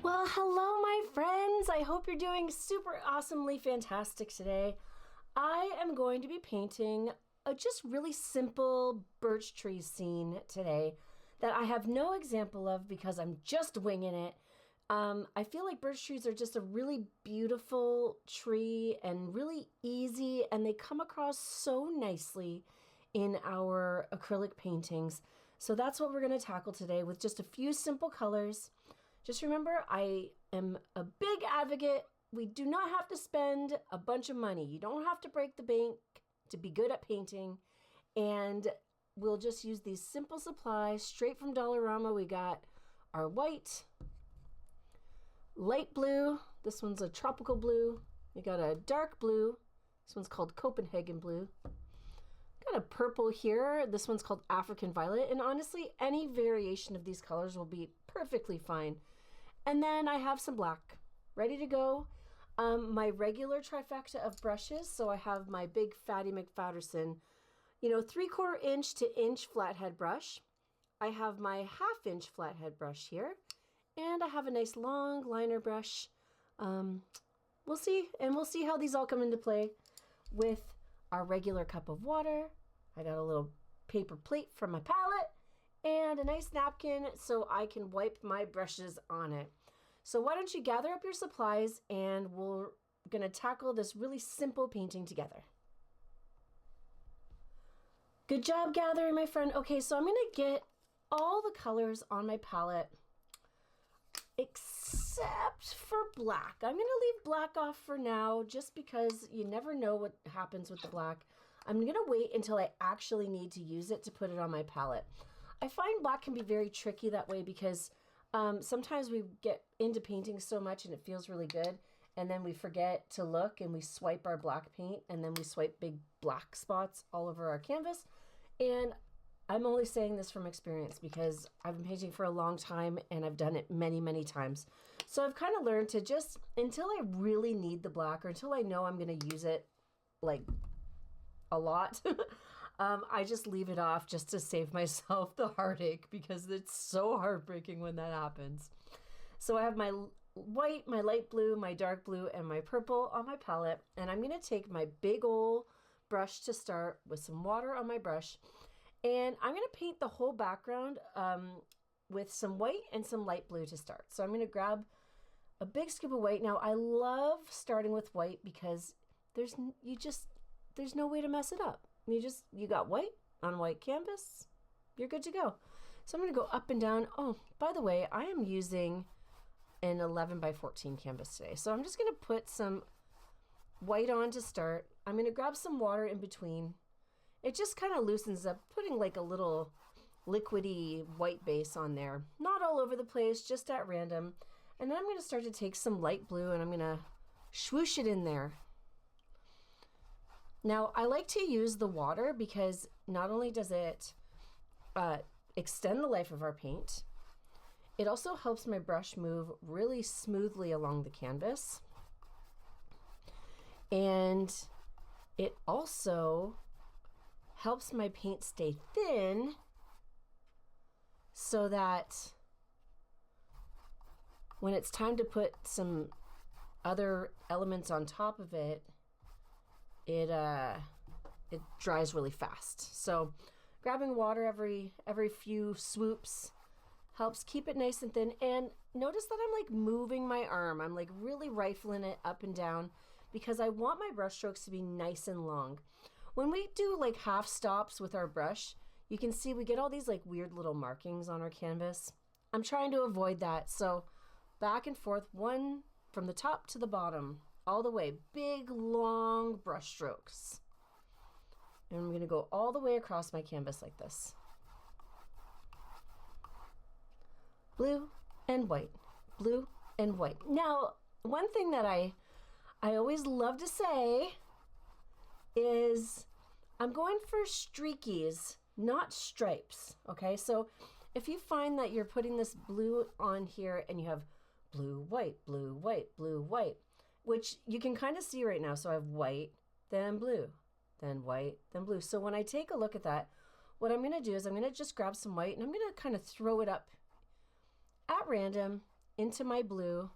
Well, hello, my friends. I hope you're doing super awesomely fantastic today. I am going to be painting a just really simple birch tree scene today that I have no example of because I'm just winging it. I feel like birch trees are just a really beautiful tree and really easy, and they come across so nicely in our acrylic paintings. So that's what we're going to tackle today with just a few simple colors. Just remember, I am a big advocate. We do not have to spend a bunch of money. You don't have to break the bank to be good at painting. And we'll just use these simple supplies straight from Dollarama. We got our white, light blue. This one's a tropical blue. We got a dark blue. This one's called Copenhagen blue. Got a purple here. This one's called African violet. And honestly, any variation of these colors will be perfectly fine. And then I have some black ready to go. My regular trifecta of brushes. So I have my big Fatty McFatterson, 3/4 inch to inch flathead brush. I have my 1/2 inch flathead brush here. And I have a nice long liner brush. We'll see. And we'll see how these all come into play with our regular cup of water. I got a little paper plate from my palette and a nice napkin so I can wipe my brushes on it. So why don't you gather up your supplies and we're going to tackle this really simple painting together. Good job gathering, my friend. Okay, so I'm going to get all the colors on my palette except for black. I'm going to leave black off for now just because you never know what happens with the black. I'm going to wait until I actually need to use it to put it on my palette. I find black can be very tricky that way because sometimes we get into painting so much and it feels really good, and then we forget to look and we swipe our black paint and then we swipe big black spots all over our canvas. And I'm only saying this from experience because I've been painting for a long time and I've done it many, many times. So I've kind of learned to just, until I really need the black or until I know I'm going to use it like a lot, I just leave it off just to save myself the heartache because it's so heartbreaking when that happens. So I have my white, my light blue, my dark blue, and my purple on my palette. And I'm going to take my big old brush to start with some water on my brush. And I'm going to paint the whole background with some white and some light blue to start. So I'm going to grab a big scoop of white. Now I love starting with white because there's no way to mess it up. You got white on white canvas, you're good to go. So I'm going to go up and down. Oh, by the way, I am using an 11 by 14 canvas today. So I'm just going to put some white on to start. I'm going to grab some water in between. It just kind of loosens up, putting like a little liquidy white base on there. Not all over the place, just at random. And then I'm going to start to take some light blue and I'm going to swoosh it in there. Now, I like to use the water because not only does it extend the life of our paint, it also helps my brush move really smoothly along the canvas. And it also helps my paint stay thin so that when it's time to put some other elements on top of it, it dries really fast. So grabbing water every few swoops helps keep it nice and thin. And notice that I'm like moving my arm. I'm like really rifling it up and down because I want my brush strokes to be nice and long. When we do like half stops with our brush, you can see we get all these like weird little markings on our canvas. I'm trying to avoid that. So back and forth, one from the top to the bottom, all the way, big long brush strokes. And I'm going to go all the way across my canvas like this. Blue and white, blue and white. Now, one thing that I always love to say is I'm going for streakies, not stripes, okay? So if you find that you're putting this blue on here and you have blue, white, blue, white, blue, white, which you can kind of see right now. So I have white, then blue, then white, then blue. So when I take a look at that, what I'm going to do is I'm going to just grab some white and I'm going to kind of throw it up at random into my blue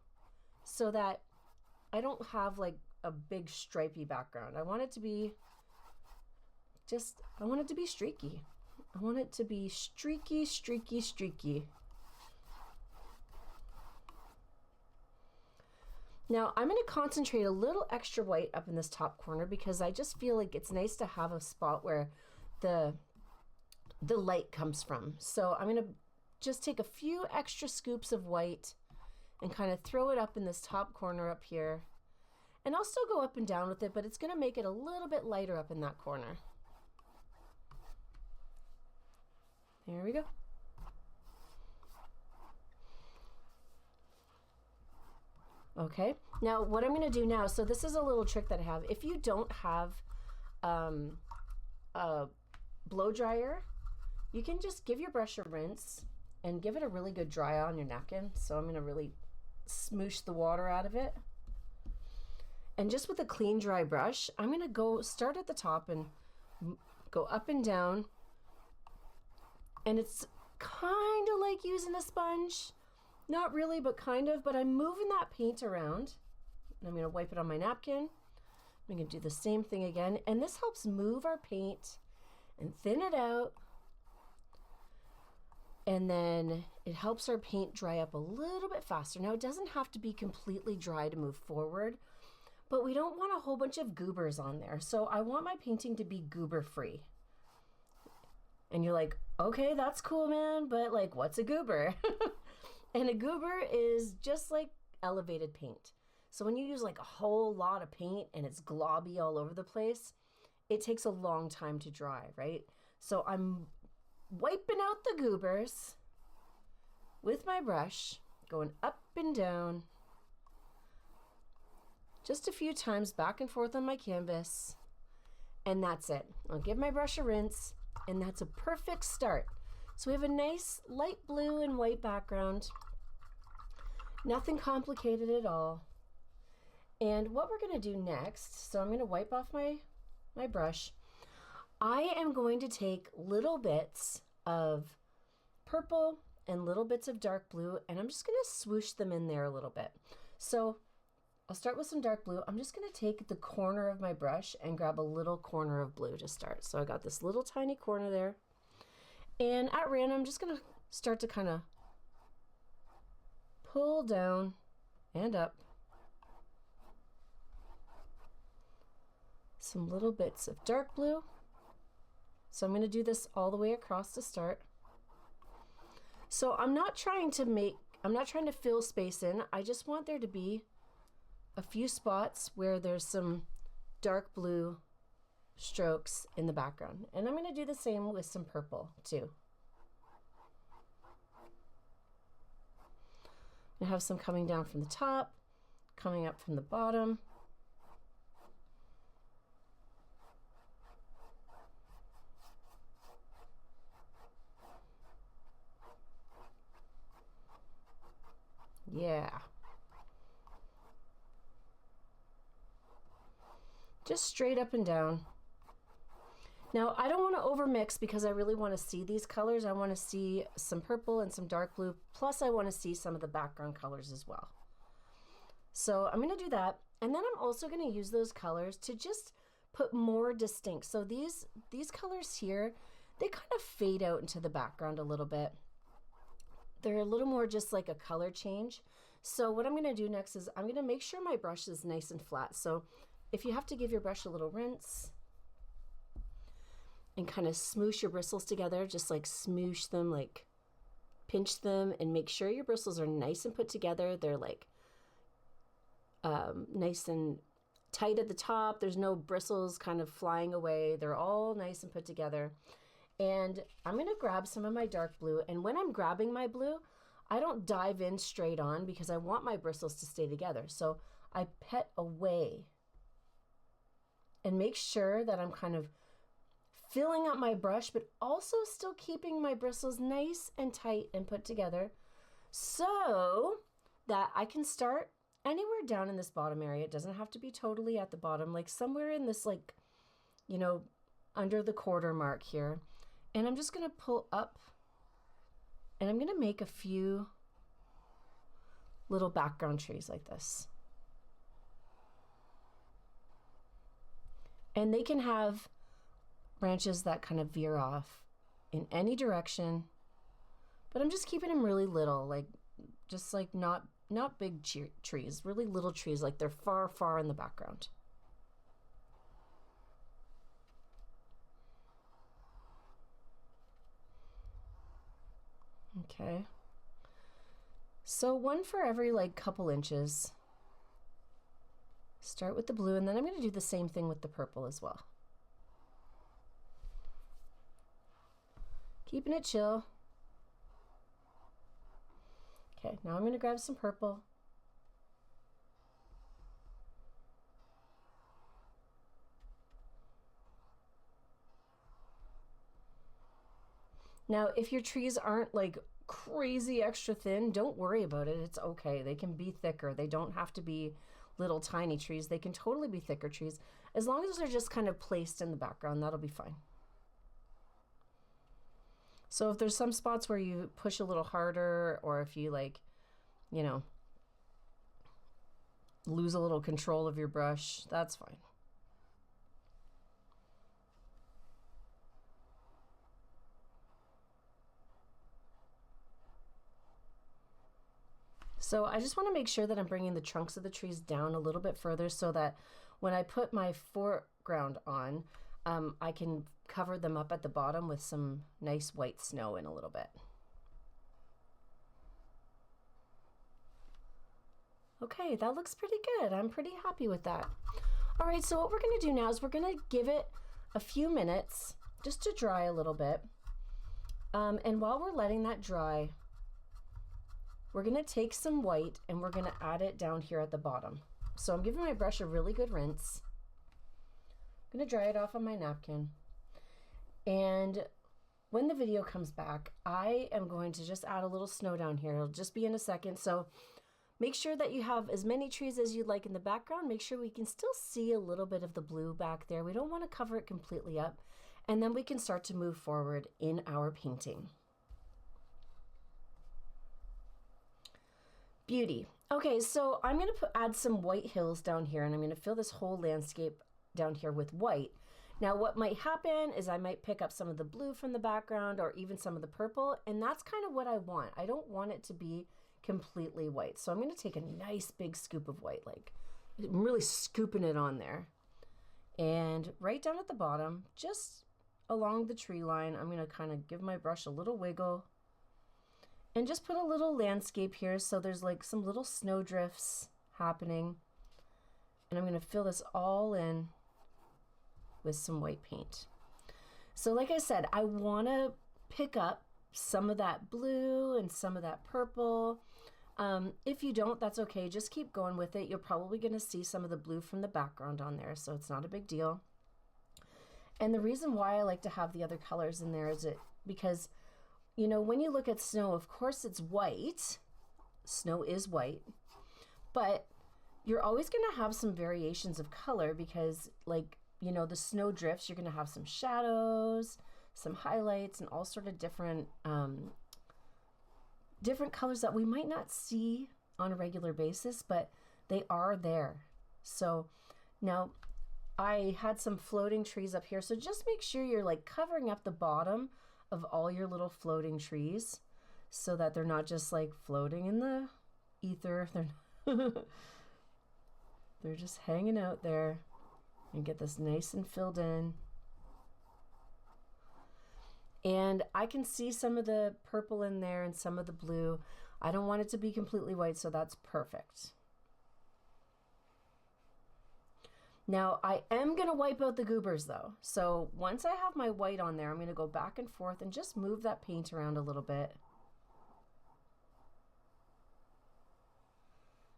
so that I don't have like a big stripy background. I want it to be I want it to be streaky. I want it to be streaky, streaky, streaky. Now I'm going to concentrate a little extra white up in this top corner because I just feel like it's nice to have a spot where the light comes from. So I'm going to just take a few extra scoops of white and kind of throw it up in this top corner up here. And I'll still go up and down with it, but it's going to make it a little bit lighter up in that corner. There we go. Okay, now what I'm going to do now, so this is a little trick that I have. If you don't have a blow dryer, you can just give your brush a rinse and give it a really good dry on your napkin. So I'm going to really smoosh the water out of it. And just with a clean, dry brush, I'm going to go start at the top and go up and down. And it's kind of like using a sponge. Not really, but kind of. But I'm moving that paint around. And I'm going to wipe it on my napkin. I'm going to do the same thing again. And this helps move our paint and thin it out. And then it helps our paint dry up a little bit faster. Now, it doesn't have to be completely dry to move forward, but we don't want a whole bunch of goobers on there. So I want my painting to be goober free. And you're like, okay, that's cool, man, but like, what's a goober? And a goober is just like elevated paint. So when you use like a whole lot of paint and it's globby all over the place, it takes a long time to dry, right? So I'm wiping out the goobers with my brush, going up and down, just a few times back and forth on my canvas, and that's it. I'll give my brush a rinse, and that's a perfect start. So we have a nice light blue and white background, nothing complicated at all. And what we're going to do next, so I'm going to wipe off my brush. I am going to take little bits of purple and little bits of dark blue, and I'm just going to swoosh them in there a little bit. So I'll start with some dark blue. I'm just going to take the corner of my brush and grab a little corner of blue to start. So I got this little tiny corner there. And at random, I'm just going to start to kind of pull down and up some little bits of dark blue. So I'm going to do this all the way across to start. So I'm not trying to fill space in. I just want there to be a few spots where there's some dark blue strokes in the background. And I'm going to do the same with some purple too. I have some coming down from the top, coming up from the bottom. Yeah. Just straight up and down. Now, I don't want to overmix because I really want to see these colors. I want to see some purple and some dark blue, plus I want to see some of the background colors as well. So I'm going to do that. And then I'm also going to use those colors to just put more distinct. So these colors here, they kind of fade out into the background a little bit. They're a little more just like a color change. So what I'm going to do next is I'm going to make sure my brush is nice and flat. So if you have to give your brush a little rinse and kind of smoosh your bristles together, just like smoosh them, like pinch them, and make sure your bristles are nice and put together. They're like nice and tight at the top. There's no bristles kind of flying away. They're all nice and put together. And I'm going to grab some of my dark blue. And when I'm grabbing my blue, I don't dive in straight on because I want my bristles to stay together. So I pet away and make sure that I'm kind of filling up my brush, but also still keeping my bristles nice and tight and put together so that I can start anywhere down in this bottom area. It doesn't have to be totally at the bottom, like somewhere in this, like, you know, under the quarter mark here. And I'm just going to pull up and I'm going to make a few little background trees like this. And they can have branches that kind of veer off in any direction, but I'm just keeping them really little, like just like not big trees, really little trees, like they're far, far in the background. Okay. So one for every like couple inches. Start with the blue, and then I'm going to do the same thing with the purple as well. Keeping it chill. Okay, now I'm going to grab some purple. Now, if your trees aren't like crazy extra thin, don't worry about it. It's okay. They can be thicker. They don't have to be little tiny trees. They can totally be thicker trees. As long as they're just kind of placed in the background, that'll be fine. So if there's some spots where you push a little harder, or if you like, you know, lose a little control of your brush, that's fine. So I just want to make sure that I'm bringing the trunks of the trees down a little bit further so that when I put my foreground on, I can cover them up at the bottom with some nice white snow in a little bit. Okay, that looks pretty good. I'm pretty happy with that. All right, so what we're going to do now is we're going to give it a few minutes just to dry a little bit. And while we're letting that dry, we're going to take some white and we're going to add it down here at the bottom. So I'm giving my brush a really good rinse. I'm going to dry it off on my napkin. And when the video comes back, I am going to just add a little snow down here. It'll just be in a second. So make sure that you have as many trees as you'd like in the background. Make sure we can still see a little bit of the blue back there. We don't want to cover it completely up. And then we can start to move forward in our painting. Beauty. Okay, so I'm going to add some white hills down here, and I'm going to fill this whole landscape down here with white. Now what might happen is I might pick up some of the blue from the background or even some of the purple, and that's kind of what I want. I don't want it to be completely white. So I'm going to take a nice big scoop of white, like I'm really scooping it on there. And right down at the bottom, just along the tree line, I'm going to kind of give my brush a little wiggle and just put a little landscape here. So there's like some little snow drifts happening. And I'm going to fill this all in with some white paint. So like I said, I want to pick up some of that blue and some of that purple. If you don't, that's okay. Just keep going with it. You're probably going to see some of the blue from the background on there, so it's not a big deal. And the reason why I like to have the other colors in there is because, you know, when you look at snow, of course it's white. Snow is white, but you're always going to have some variations of color because, like, you know, the snow drifts, you're going to have some shadows, some highlights, and all sort of different colors that we might not see on a regular basis, but they are there. So now I had some floating trees up here, so just make sure you're like covering up the bottom of all your little floating trees so that they're not just like floating in the ether. They're just hanging out there, and get this nice and filled in. And I can see some of the purple in there and some of the blue. I don't want it to be completely white, so that's perfect. Now I am going to wipe out the goobers though. So once I have my white on there, I'm going to go back and forth and just move that paint around a little bit.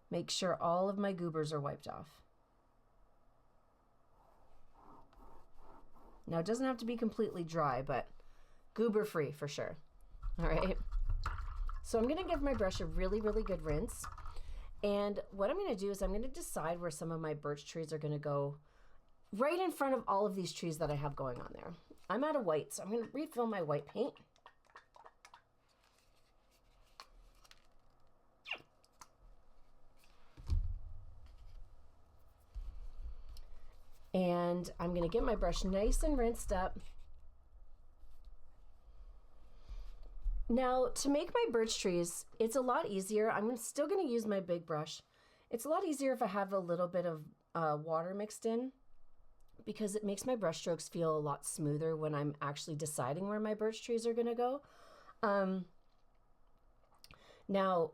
Make sure all of my goobers are wiped off. Now it doesn't have to be completely dry, but goober free for sure. All right. So I'm going to give my brush a really, really good rinse. And what I'm going to do is I'm going to decide where some of my birch trees are going to go right in front of all of these trees that I have going on there. I'm out of white, so I'm going to refill my white paint. And I'm going to get my brush nice and rinsed up. Now, to make my birch trees, it's a lot easier. I'm still going to use my big brush. It's a lot easier if I have a little bit of water mixed in, because it makes my brush strokes feel a lot smoother when I'm actually deciding where my birch trees are going to go. Now,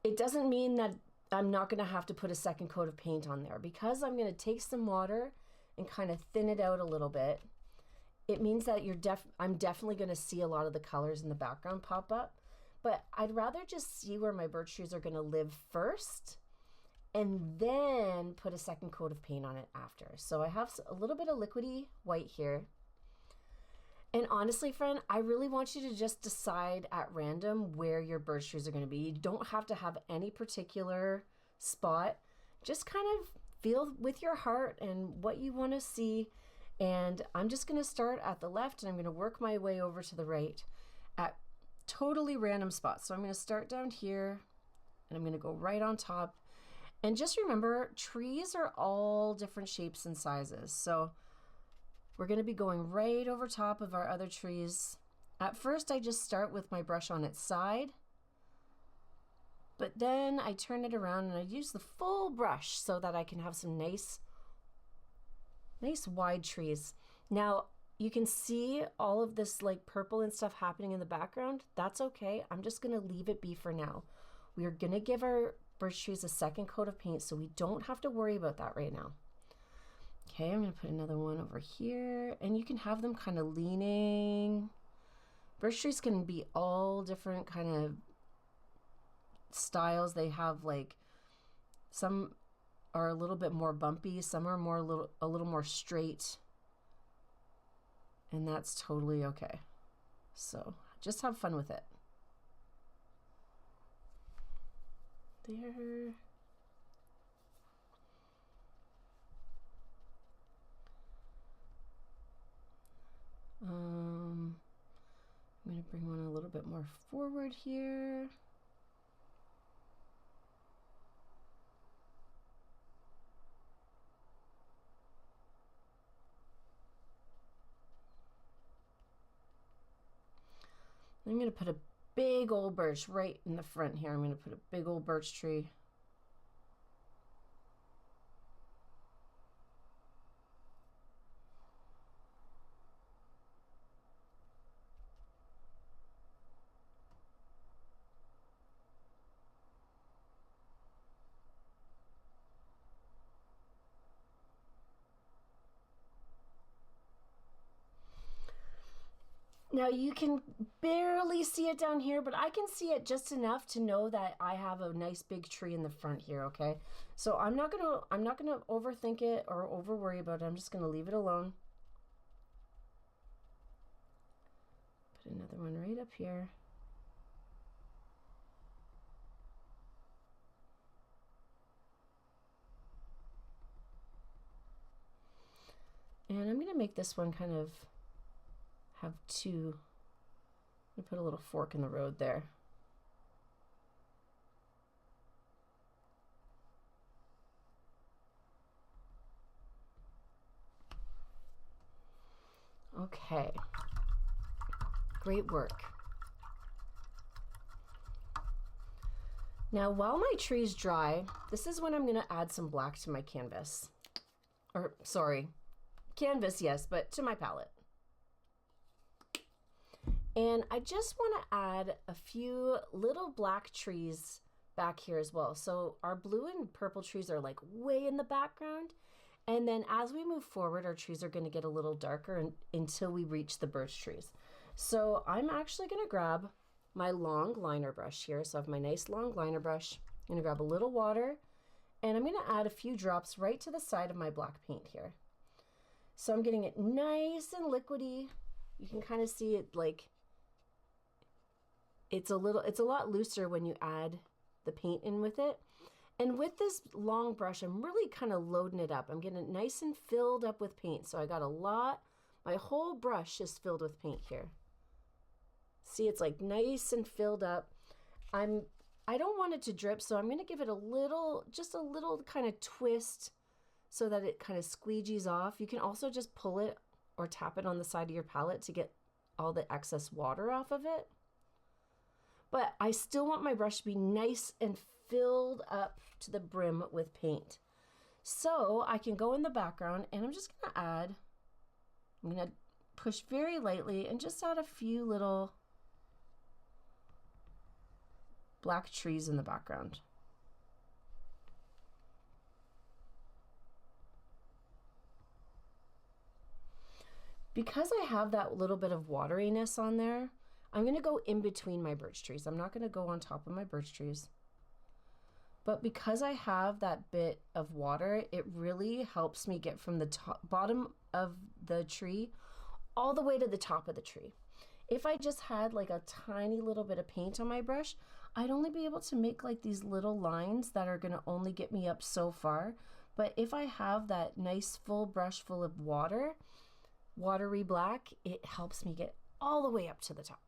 it doesn't mean that I'm not going to have to put a second coat of paint on there, because I'm going to take some water and kind of thin it out a little bit. It means that I'm definitely going to see a lot of the colors in the background pop up, but I'd rather just see where my birch trees are going to live first and then put a second coat of paint on it after. So I have a little bit of liquidy white here. And honestly, friend, I really want you to just decide at random where your birch trees are going to be. You don't have to have any particular spot. Just kind of feel with your heart and what you want to see. And I'm just going to start at the left, and I'm going to work my way over to the right at totally random spots. So I'm going to start down here, and I'm going to go right on top. And just remember, trees are all different shapes and sizes. So we're going to be going right over top of our other trees. At first, I just start with my brush on its side, but then I turn it around and I use the full brush so that I can have some nice wide trees. Now you can see all of this like purple and stuff happening in the background. That's okay. I'm just going to leave it be for now. We are going to give our birch trees a second coat of paint, so we don't have to worry about that right now. Okay, I'm going to put another one over here, and you can have them kind of leaning. Birch trees can be all different kind of styles. They have like, some are a little bit more bumpy, some are a little more straight, and that's totally okay. So just have fun with it. There. I'm going to bring one a little bit more forward here. I'm going to put a big old birch right in the front here. I'm going to put a big old birch tree. Now you can barely see it down here, but I can see it just enough to know that I have a nice big tree in the front here, okay? So I'm not gonna overthink it or over worry about it. I'm just gonna leave it alone. Put another one right up here. And I'm gonna make this one kind of have two. I'm gonna put a little fork in the road there. Okay, great work. Now while my tree's dry, this is when I'm gonna add some black to my canvas. Or sorry, canvas, yes, but to my palette. And I just want to add a few little black trees back here as well. So our blue and purple trees are like way in the background. And then as we move forward, our trees are going to get a little darker until we reach the birch trees. So I'm actually going to grab my long liner brush here. So I have my nice long liner brush. I'm going to grab a little water, and I'm going to add a few drops right to the side of my black paint here. So I'm getting it nice and liquidy. You can kind of see it like, it's a lot looser when you add the paint in with it. And with this long brush, I'm really kind of loading it up. I'm getting it nice and filled up with paint. So I got a lot, my whole brush is filled with paint here. See, it's like nice and filled up. I don't want it to drip, so I'm gonna give it a little, just a little kind of twist so that it kind of squeegees off. You can also just pull it or tap it on the side of your palette to get all the excess water off of it. But I still want my brush to be nice and filled up to the brim with paint. So I can go in the background and I'm just gonna add, I'm gonna push very lightly and just add a few little black trees in the background. Because I have that little bit of wateriness on there, I'm going to go in between my birch trees. I'm not going to go on top of my birch trees. But because I have that bit of water, it really helps me get from the bottom of the tree all the way to the top of the tree. If I just had like a tiny little bit of paint on my brush, I'd only be able to make like these little lines that are going to only get me up so far. But if I have that nice full brush full of water, watery black, it helps me get all the way up to the top.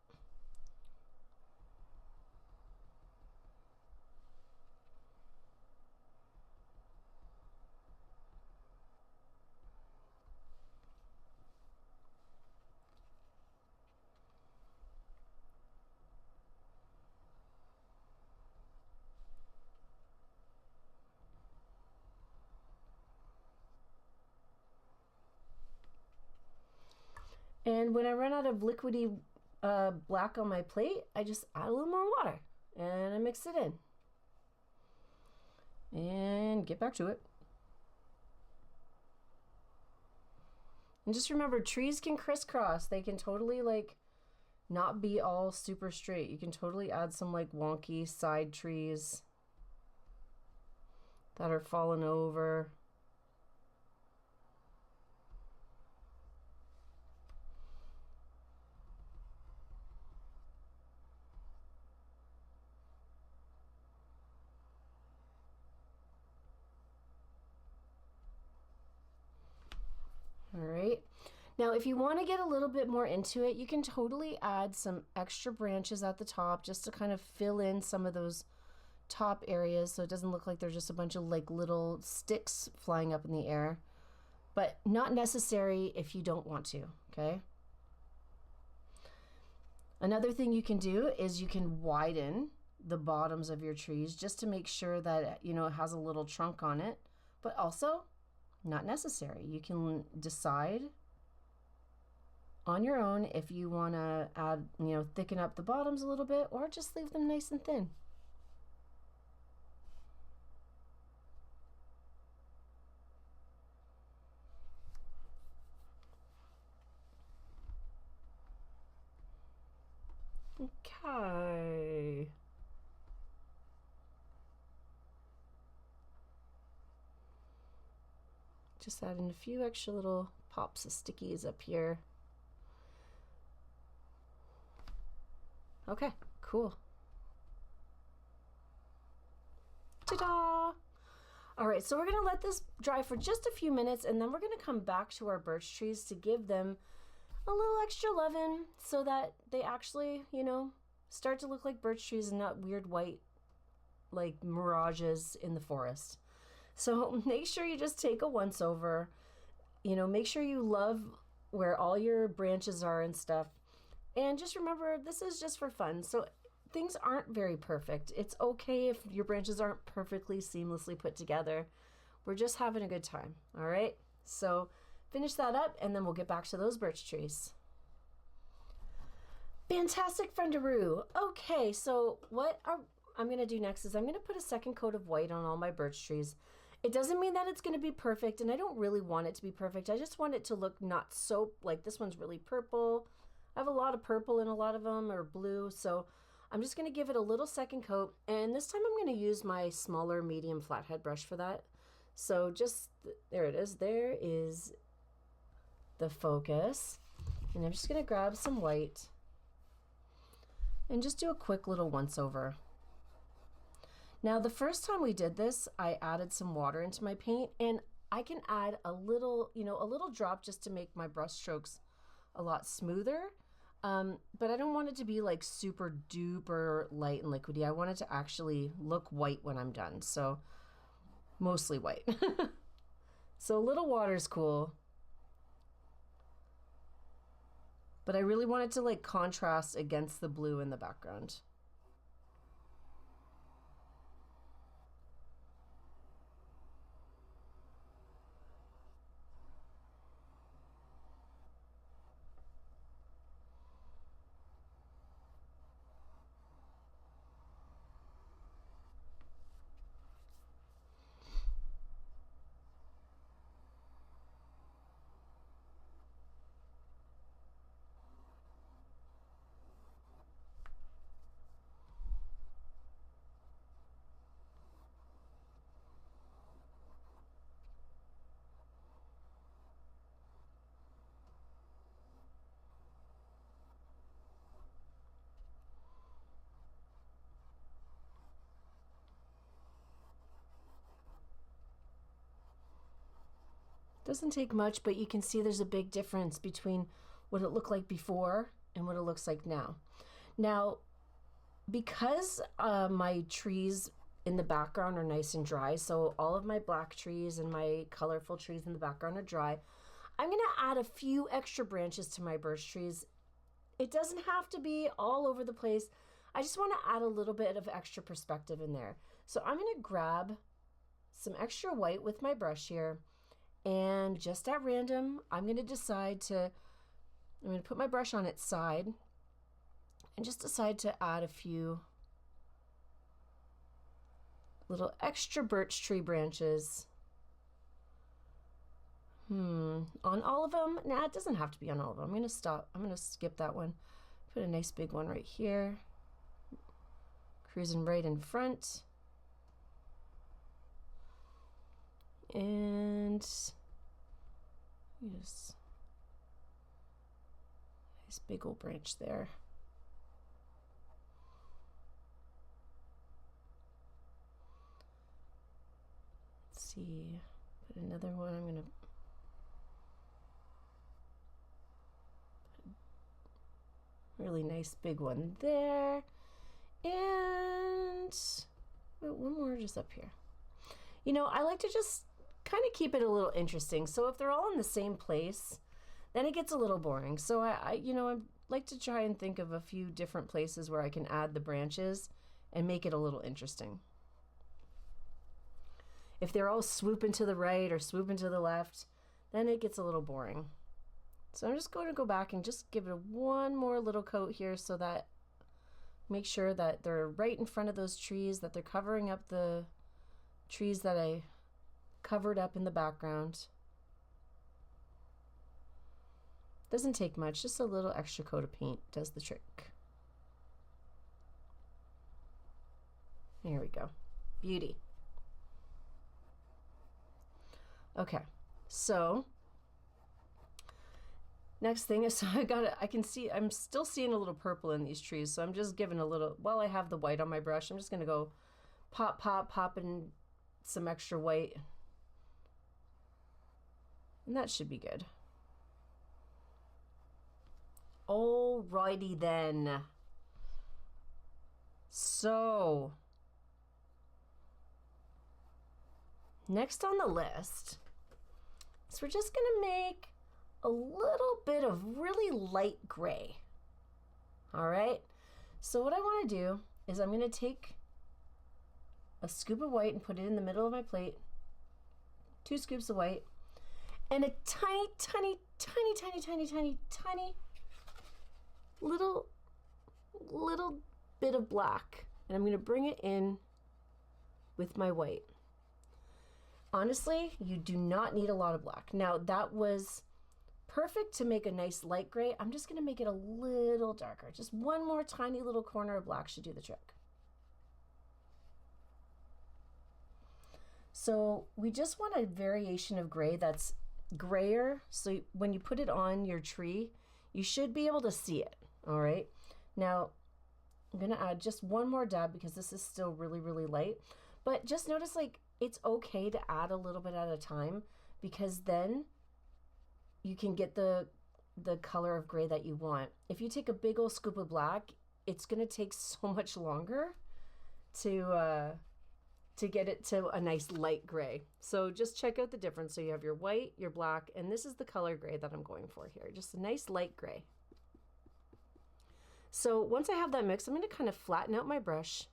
And when I run out of liquidy black on my plate, I just add a little more water and I mix it in. And get back to it. And just remember, trees can crisscross. They can totally like not be all super straight. You can totally add some like wonky side trees that are falling over. All right. Now, if you want to get a little bit more into it, you can totally add some extra branches at the top just to kind of fill in some of those top areas so it doesn't look like there's just a bunch of like little sticks flying up in the air, but not necessary if you don't want to, okay? Another thing you can do is you can widen the bottoms of your trees just to make sure that, you know, it has a little trunk on it, but also not necessary. You can decide on your own if you want to add, you know, thicken up the bottoms a little bit or just leave them nice and thin. Okay. Just adding a few extra little pops of stickies up here. Okay, cool. Ta-da! All right, so we're gonna let this dry for just a few minutes and then we're gonna come back to our birch trees to give them a little extra loving so that they actually, you know, start to look like birch trees and not weird white like mirages in the forest. So make sure you just take a once over, you know, make sure you love where all your branches are and stuff. And just remember, this is just for fun. So things aren't very perfect. It's okay if your branches aren't perfectly seamlessly put together. We're just having a good time. All right. So finish that up and then we'll get back to those birch trees. Fantastic, Friendaroo. Okay. So what I'm going to do next is I'm going to put a second coat of white on all my birch trees. It doesn't mean that it's going to be perfect, and I don't really want it to be perfect. I just want it to look not so, like this one's really purple. I have a lot of purple in a lot of them, or blue, so I'm just going to give it a little second coat, and this time I'm going to use my smaller medium flathead brush for that. So just, there it is. There is the focus, and I'm just going to grab some white and just do a quick little once over. Now, the first time we did this, I added some water into my paint, and I can add a little, you know, a little drop just to make my brush strokes a lot smoother. But I don't want it to be like super duper light and liquidy. I want it to actually look white when I'm done. So mostly white. So a little water's cool. But I really wanted to like contrast against the blue in the background. Doesn't take much, but you can see there's a big difference between what it looked like before and what it looks like now. Now, because my trees in the background are nice and dry, so all of my black trees and my colorful trees in the background are dry, I'm gonna add a few extra branches to my birch trees. It doesn't have to be all over the place. I just wanna add a little bit of extra perspective in there. So I'm gonna grab some extra white with my brush here, and just at random, I'm going to put my brush on its side and just decide to add a few little extra birch tree branches. On all of them? Nah, it doesn't have to be on all of them. I'm going to stop. I'm going to skip that one. Put a nice big one right here. Cruising right in front. And yes, nice big old branch there. Let's see, put another one. I'm gonna put a really nice big one there, and one more just up here. You know, I like to just kind of keep it a little interesting. So if they're all in the same place, then it gets a little boring. So I like to try and think of a few different places where I can add the branches and make it a little interesting. If they're all swooping to the right or swooping to the left, then it gets a little boring. So I'm just going to go back and just give it one more little coat here so that make sure that they're right in front of those trees, that they're covering up the trees that I covered up in the background. Doesn't take much, just a little extra coat of paint does the trick. There we go. Beauty. Okay, so next thing is, so I'm still seeing a little purple in these trees, so I'm just giving a little, while I have the white on my brush, I'm just gonna go popping some extra white. And that should be good. Alrighty then. So, next on the list is we're just gonna make a little bit of really light gray. All right. So what I want to do is I'm gonna take a scoop of white and put it in the middle of my plate. 2 scoops of white. And a tiny little bit of black. And I'm going to bring it in with my white. Honestly, you do not need a lot of black. Now, that was perfect to make a nice light gray. I'm just going to make it a little darker. Just one more tiny little corner of black should do the trick. So we just want a variation of gray that's grayer, so when you put it on your tree, you should be able to see it. All right, now I'm gonna add just one more dab because this is still really light, but just notice like it's okay to add a little bit at a time, because then you can get the color of gray that you want. If you take a big old scoop of black, it's gonna take so much longer to to get it to a nice light gray. So just check out the difference. So you have your white, your black, and this is the color gray that I'm going for here. Just a nice light gray. So once I have that mixed, I'm going to kind of flatten out my brush.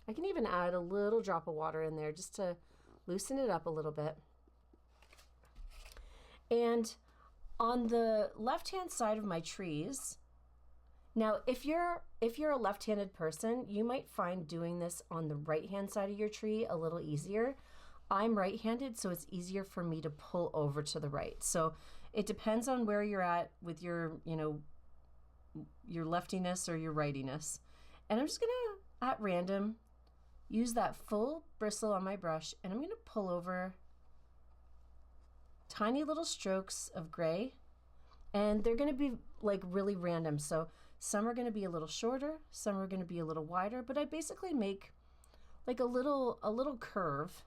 I can even add a little drop of water in there just to loosen it up a little bit. And on the left-hand side of my trees, now if you're a left-handed person, you might find doing this on the right-hand side of your tree a little easier. I'm right-handed, so it's easier for me to pull over to the right. So it depends on where you're at with your, your leftiness or your rightiness. And I'm just gonna, at random, use that full bristle on my brush, and I'm gonna pull over tiny little strokes of gray, and they're gonna be like really random. So some are gonna be a little shorter, some are gonna be a little wider, but I basically make like a little curve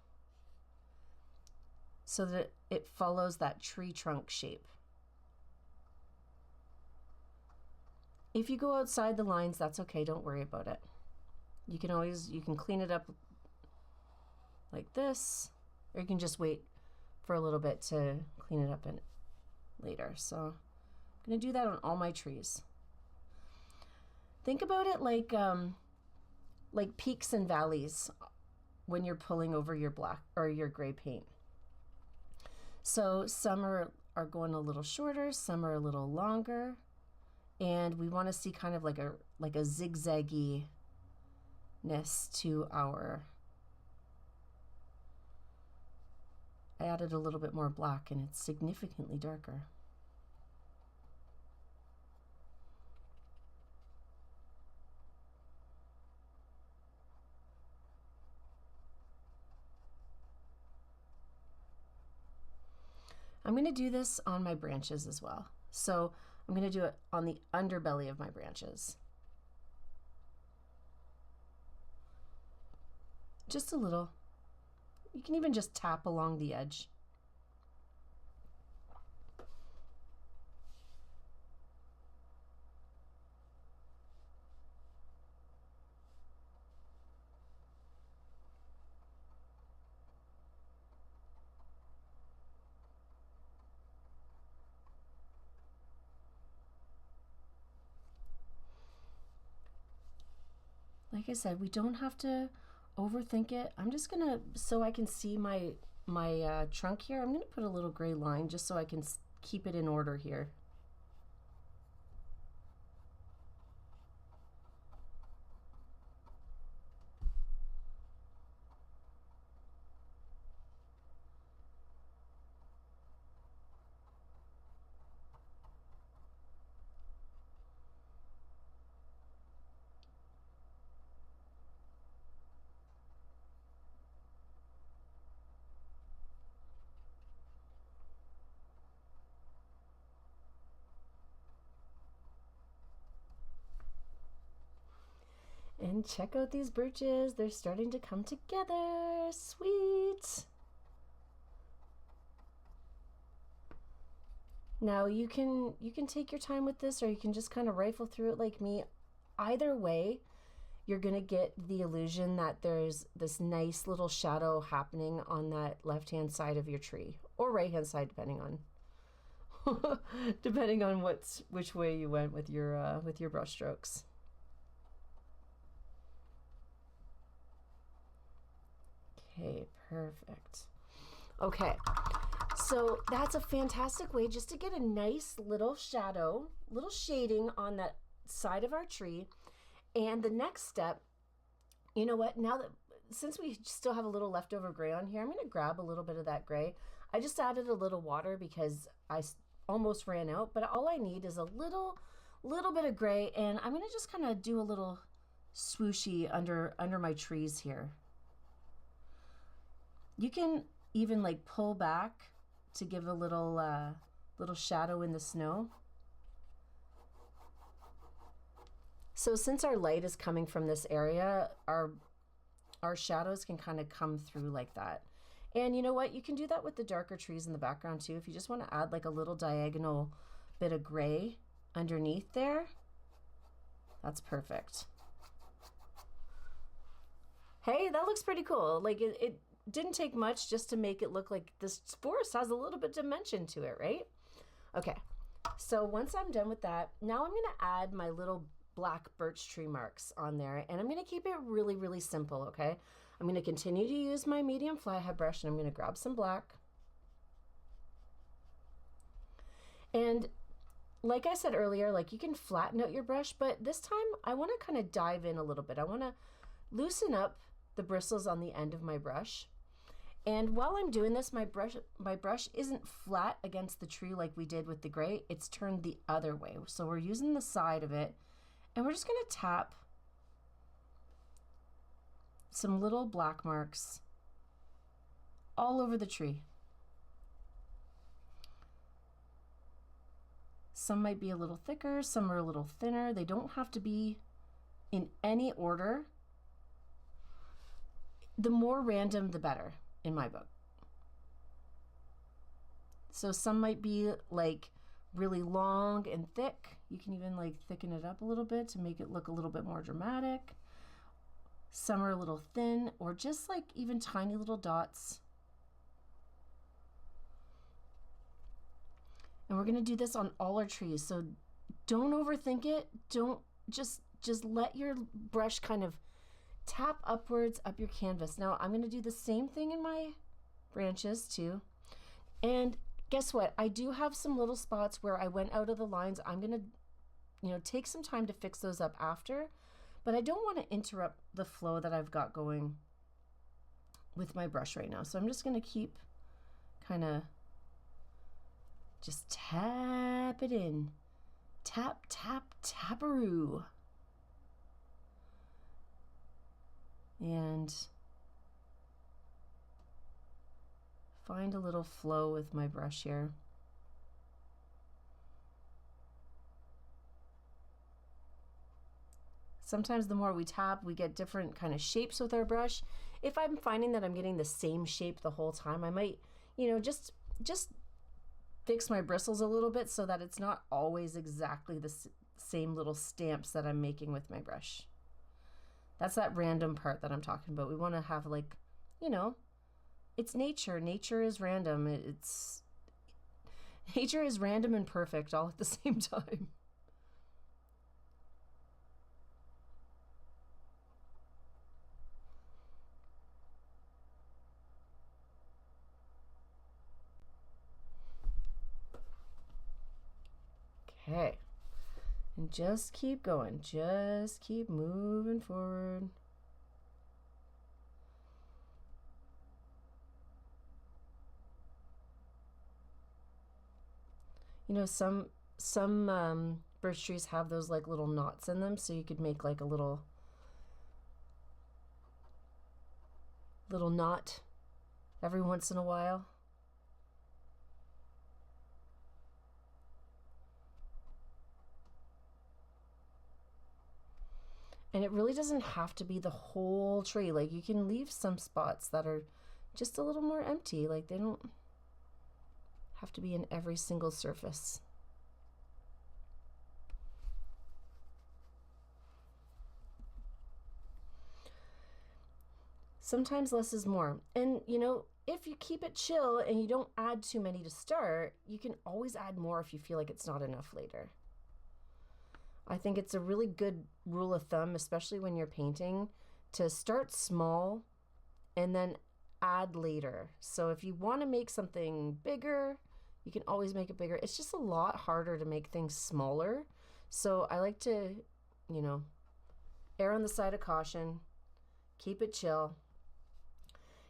so that it follows that tree trunk shape. If you go outside the lines, that's okay, don't worry about it. You can clean it up like this, or you can just wait for a little bit to clean it up in later. So I'm gonna do that on all my trees. Think about it like peaks and valleys when you're pulling over your black or your gray paint. So some are going a little shorter, some are a little longer, and we want to see kind of like a zigzaggy-ness to our. I added a little bit more black and it's significantly darker. I'm going to do this on my branches as well. So I'm going to do it on the underbelly of my branches. Just a little. You can even just tap along the edge. Like I said, we don't have to overthink it. I'm just gonna, so I can see my trunk here, I'm gonna put a little gray line just so I can keep it in order here. And check out these birches. They're starting to come together. Sweet. Now you can take your time with this, or you can just kind of rifle through it like me. Either way, you're gonna get the illusion that there's this nice little shadow happening on that left-hand side of your tree, or right-hand side, depending on which way you went with your brush strokes. Okay, perfect. Okay, so that's a fantastic way just to get a nice little shadow, little shading on that side of our tree. And the next step, you know what, now that, since we still have a little leftover gray on here, I'm gonna grab a little bit of that gray. I just added a little water because I almost ran out, but all I need is a little bit of gray, and I'm gonna just kind of do a little swooshy under my trees here. You can even like pull back to give a little shadow in the snow. So since our light is coming from this area, our shadows can kind of come through like that. And you know what? You can do that with the darker trees in the background too. If you just want to add like a little diagonal bit of gray underneath there, that's perfect. Hey, that looks pretty cool. Like it didn't take much just to make it look like this forest has a little bit of dimension to it, right? Okay, so once I'm done with that, now I'm gonna add my little black birch tree marks on there, and I'm gonna keep it really, really simple, okay? I'm gonna continue to use my medium flathead brush, and I'm gonna grab some black. And like I said earlier, like you can flatten out your brush, but this time I wanna kind of dive in a little bit. I wanna loosen up the bristles on the end of my brush. And while I'm doing this, my brush isn't flat against the tree like we did with the gray. It's turned the other way. So we're using the side of it, and we're just gonna tap some little black marks all over the tree. Some might be a little thicker, some are a little thinner. They don't have to be in any order. The more random, the better, in my book. So some might be like really long and thick. You can even like thicken it up a little bit to make it look a little bit more dramatic. Some are a little thin, or just like even tiny little dots. And we're gonna do this on all our trees. So don't overthink it. Don't just let your brush kind of tap upwards up your canvas. Now I'm gonna do the same thing in my branches too. And guess what? I do have some little spots where I went out of the lines. I'm gonna, take some time to fix those up after, but I don't want to interrupt the flow that I've got going with my brush right now. So I'm just gonna keep kind of just tap it in. Tap, tap, taparoo. And find a little flow with my brush here. Sometimes the more we tap, we get different kind of shapes with our brush. If I'm finding that I'm getting the same shape the whole time, I might, just fix my bristles a little bit so that it's not always exactly the same little stamps that I'm making with my brush. That's that random part that I'm talking about. We want to have like, it's nature. Nature is random. Nature is random and perfect all at the same time. Okay. And just keep going. Just keep moving forward. Some birch trees have those like little knots in them, so you could make like a little knot every once in a while. And it really doesn't have to be the whole tree. Like you can leave some spots that are just a little more empty. Like they don't have to be in every single surface. Sometimes less is more. And if you keep it chill and you don't add too many to start, you can always add more if you feel like it's not enough later. I think it's a really good rule of thumb, especially when you're painting, to start small and then add later. So if you want to make something bigger, you can always make it bigger. It's just a lot harder to make things smaller. So I like to, err on the side of caution, keep it chill.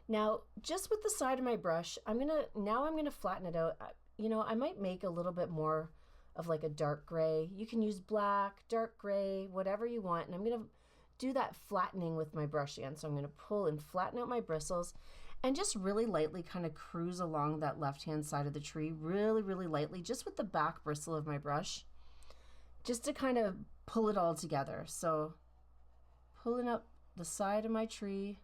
Now, just with the side of my brush, I'm gonna flatten it out. I might make a little bit more of like a dark gray. You can use black, dark gray, whatever you want. And I'm gonna do that flattening with my brush again. So I'm gonna pull and flatten out my bristles and just really lightly kind of cruise along that left-hand side of the tree, really, really lightly, just with the back bristle of my brush, just to kind of pull it all together. So pulling up the side of my tree.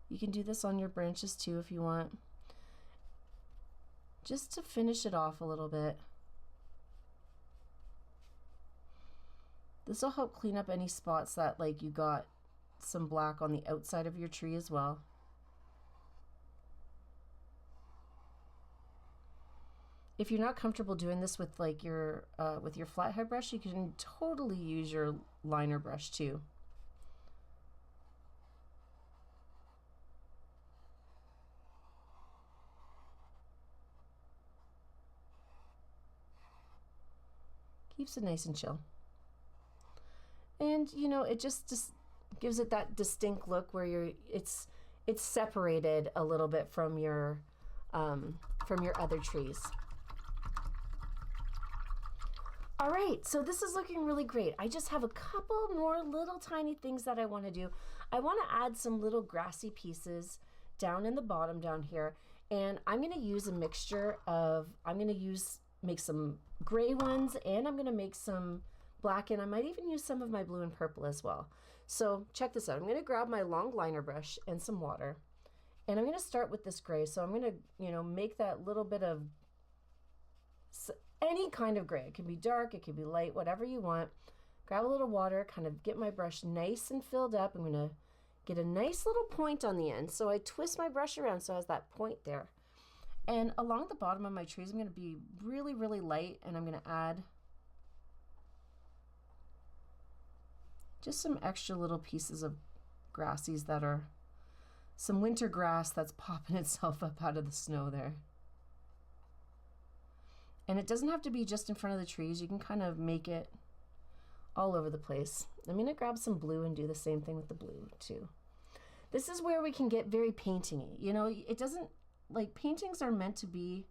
You can do this on your branches too if you want. Just to finish it off a little bit. This will help clean up any spots that like you got some black on the outside of your tree as well. If you're not comfortable doing this with like your flathead brush, you can totally use your liner brush too. Keeps it nice and chill. And you know, it just gives it that distinct look where it's separated a little bit from your other trees. All right, so this is looking really great. I just have a couple more little tiny things that I want to do. I want to add some little grassy pieces down in the bottom down here, and I'm going to use a mixture of, make some gray ones, and I'm going to make some black, and I might even use some of my blue and purple as well. So check this out. I'm going to grab my long liner brush and some water, and I'm going to start with this gray. So I'm going to, you know, make that little bit of any kind of gray. It can be dark, it can be light, whatever you want. Grab a little water, kind of get my brush nice and filled up. I'm going to get a nice little point on the end. So I twist my brush around so it has that point there. And along the bottom of my trees, I'm going to be really, really light, and I'm going to add just some extra little pieces of grassies that are some winter grass that's popping itself up out of the snow there. And it doesn't have to be just in front of the trees. You can kind of make it all over the place. I'm going to grab some blue and do the same thing with the blue too. This is where we can get very painting-y. You know, it doesn't, like, paintings are meant to be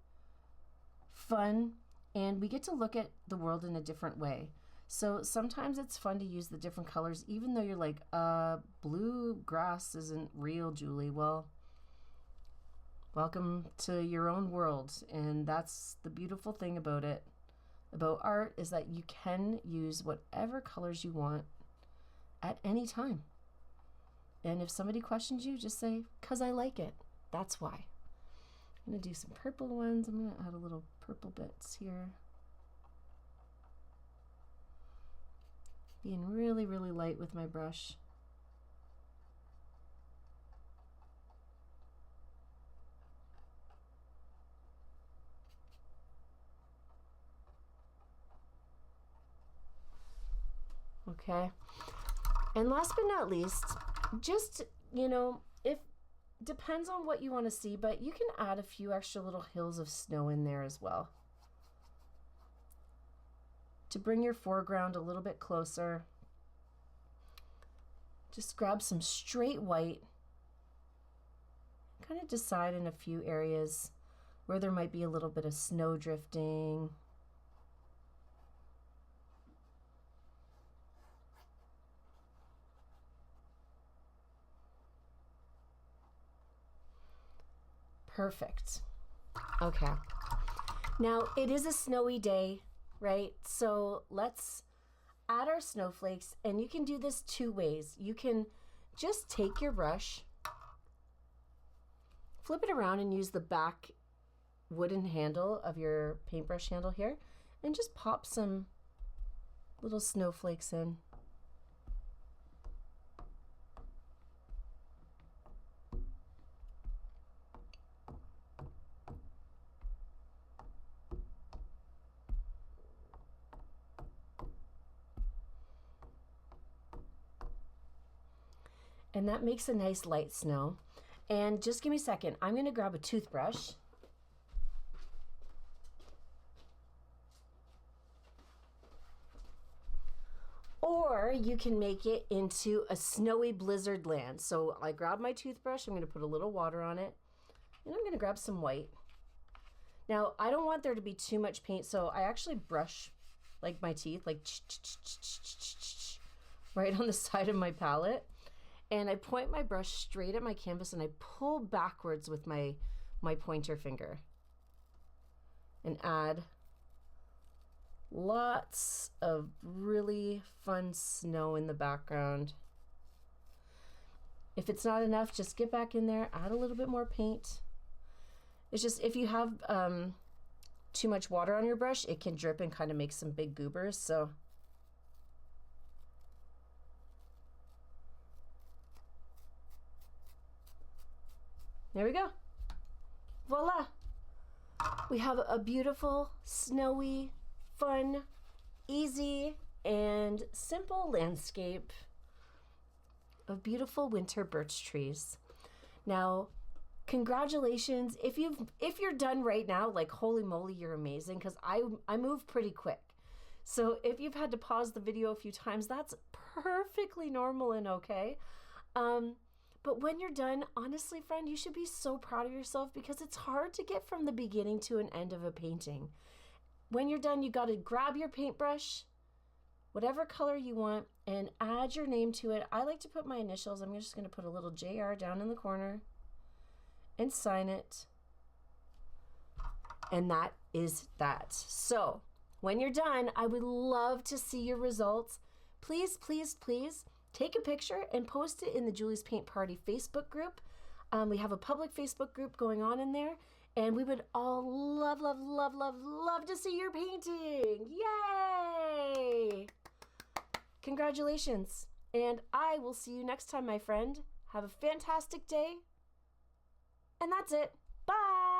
fun, and we get to look at the world in a different way. So sometimes it's fun to use the different colors, even though you're like, blue grass isn't real, Julie. Well, welcome to your own world. And that's the beautiful thing about it, about art, is that you can use whatever colors you want at any time. And if somebody questions you, just say, 'cause I like it. That's why. I'm going to do some purple ones. I'm going to add a little purple bits here. Being really, really light with my brush. Okay. And last but not least, just, you know, if depends on what you want to see, but you can add a few extra little hills of snow in there as well, to bring your foreground a little bit closer. Just grab some straight white, kind of decide in a few areas where there might be a little bit of snow drifting. Perfect. Okay. Now it is a snowy day, right? So let's add our snowflakes, and you can do this two ways. You can just take your brush, flip it around, and use the back wooden handle of your paintbrush handle here, and just pop some little snowflakes in. And that makes a nice light snow. And just give me a second. I'm going to grab a toothbrush. Or you can make it into a snowy blizzard land. So I grab my toothbrush. I'm going to put a little water on it. And I'm going to grab some white. Now, I don't want there to be too much paint, so I actually brush like my teeth, like right on the side of my palette. And I point my brush straight at my canvas, and I pull backwards with my pointer finger and add lots of really fun snow in the background. If it's not enough, just get back in there, add a little bit more paint. It's just, if you have too much water on your brush, it can drip and kind of make some big goobers. So There we go. Voila. We have a beautiful, snowy, fun, easy, and simple landscape of beautiful winter birch trees. Now, congratulations. If you're done right now, like holy moly, you're amazing, because I move pretty quick. So if you've had to pause the video a few times, that's perfectly normal and okay. But when you're done, honestly, friend, you should be so proud of yourself, because it's hard to get from the beginning to an end of a painting. When you're done, you got to grab your paintbrush, whatever color you want, and add your name to it. I like to put my initials. I'm just going to put a little JR down in the corner and sign it. And that is that. So when you're done, I would love to see your results. Please, please, please take a picture and post it in the Julie's Paint Party Facebook group. We have a public Facebook group going on in there, and we would all love, love, love, love, love to see your painting. Yay! Congratulations. And I will see you next time, my friend. Have a fantastic day. And that's it. Bye.